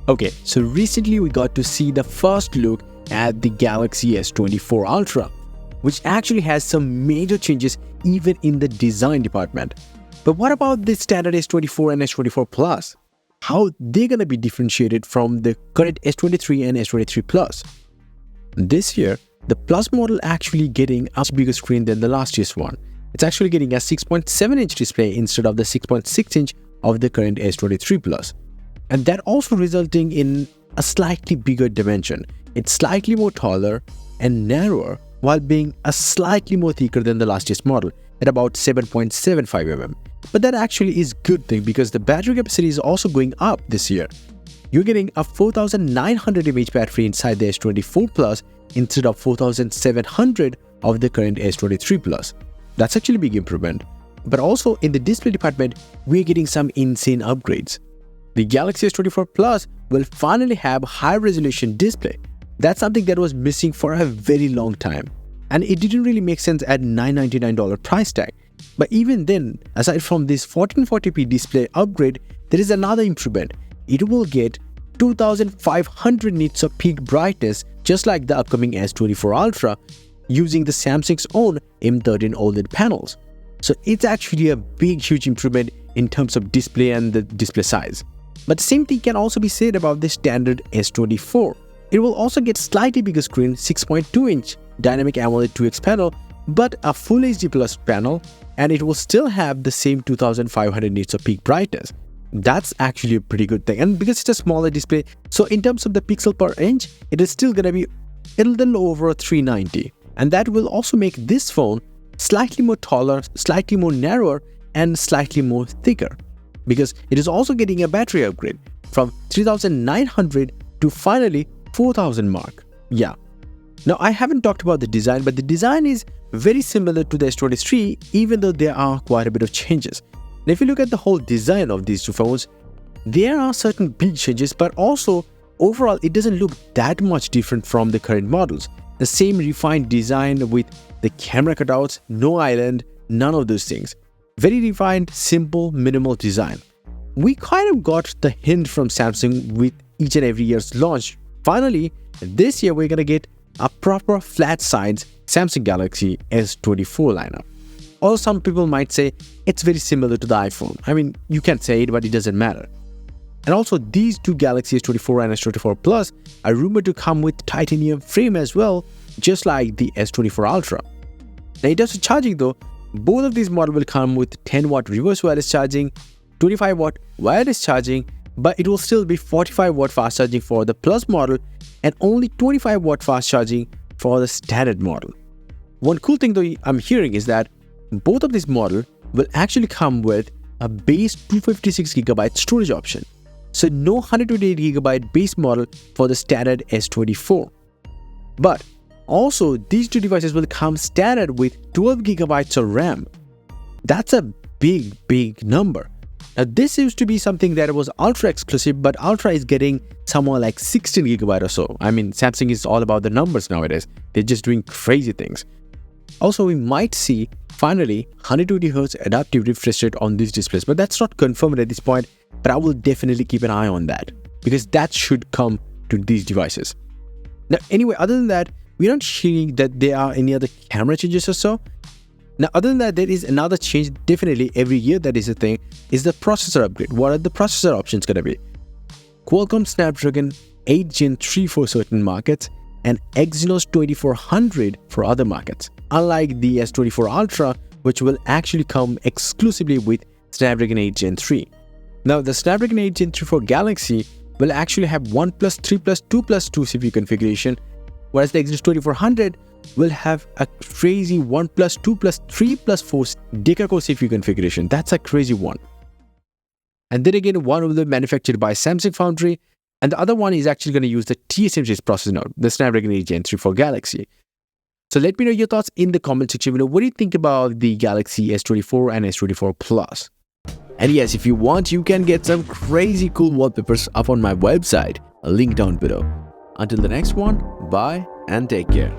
Okay, so recently we got to see the first look at the Galaxy S24 Ultra, which actually has some major changes even in the design department. But what about the standard S24 and S24 Plus? How they're gonna be differentiated from the current S23 and S23 Plus? This year, the Plus model actually getting a bigger screen than the last year's one. It's actually getting a 6.7-inch display instead of the 6.6-inch of the current S23 Plus. And that also resulting in a slightly bigger dimension. It's slightly more taller and narrower while being a slightly more thicker than the last year's model at about 7.75 mm. But that actually is good thing because the battery capacity is also going up this year. You're getting a 4900 mAh battery inside the S24 Plus instead of 4700 of the current S23 Plus. That's actually a big improvement. But also in the display department, we're getting some insane upgrades. The Galaxy S24 Plus will finally have high-resolution display. That's something that was missing for a very long time. And it didn't really make sense at $999 price tag. But even then, aside from this 1440p display upgrade, there is another improvement. It will get 2500 nits of peak brightness just like the upcoming S24 Ultra using the Samsung's own M13 OLED panels. So it's actually a big huge improvement in terms of display and the display size. But the same thing can also be said about the standard S24. It will also get slightly bigger screen, 6.2-inch dynamic AMOLED 2X panel, but a Full HD Plus panel, and it will still have the same 2500 nits of peak brightness. That's actually a pretty good thing, and because it's a smaller display, so in terms of the pixel per inch, it is still gonna be a little over 390, and that will also make this phone slightly more taller, slightly more narrower, and slightly more thicker, because it is also getting a battery upgrade from 3900 to finally 4000 mark. Yeah. Now I haven't talked about the design, but the design is very similar to the S23, even though there are quite a bit of changes. Now if you look at the whole design of these two phones, there are certain big changes, but also overall it doesn't look that much different from the current models. The same refined design with the camera cutouts, no island, none of those things. Very refined, simple, minimal design. We kind of got the hint from Samsung with each and every year's launch. Finally, this year we're gonna get a proper flat-sides Samsung Galaxy S24 lineup. Or some people might say it's very similar to the iPhone. I mean, you can say it, but it doesn't matter. And also, these two Galaxy S24 and S24 Plus are rumored to come with titanium frame as well, just like the S24 Ultra. Now, in terms of charging though, both of these models will come with 10-watt reverse wireless charging, 25-watt wireless charging, but it will still be 45-watt fast charging for the Plus model and only 25-watt fast charging for the standard model. One cool thing though I'm hearing is that both of these models will actually come with a base 256GB storage option. So no 128GB base model for the standard S24. But also these two devices will come standard with 12GB of RAM. That's a big number. Now this used to be something that was Ultra exclusive, but Ultra is getting somewhere like 16GB or so. I mean, Samsung is all about the numbers nowadays. They're just doing crazy things. Also, we might see finally 120Hz adaptive refresh rate on these displays, but that's not confirmed at this point, but I will definitely keep an eye on that because that should come to these devices. Now anyway, other than that, we're not hearing that there are any other camera changes or so. Now other than that, there is another change definitely every year that is a thing, is the processor upgrade. What are the processor options going to be? Qualcomm Snapdragon 8 Gen 3 for certain markets and Exynos 2400 for other markets, unlike the S24 Ultra, which will actually come exclusively with Snapdragon 8 Gen 3. Now the Snapdragon 8 Gen 3 for Galaxy will actually have 1 plus 3 plus 2 plus 2 CPU configuration, whereas the Exynos 2400 will have a crazy 1 plus 2 plus 3 plus 4 deca-core CPU configuration. That's a crazy one. And then again, one will be manufactured by Samsung Foundry, and the other one is actually going to use the TSMC's processor node, the Snapdragon 8 Gen 3 for Galaxy. So let me know your thoughts in the comment section below. What do you think about the Galaxy S24 and S24 Plus? And yes, if you want, you can get some crazy cool wallpapers up on my website. A link down below. Until the next one, bye and take care.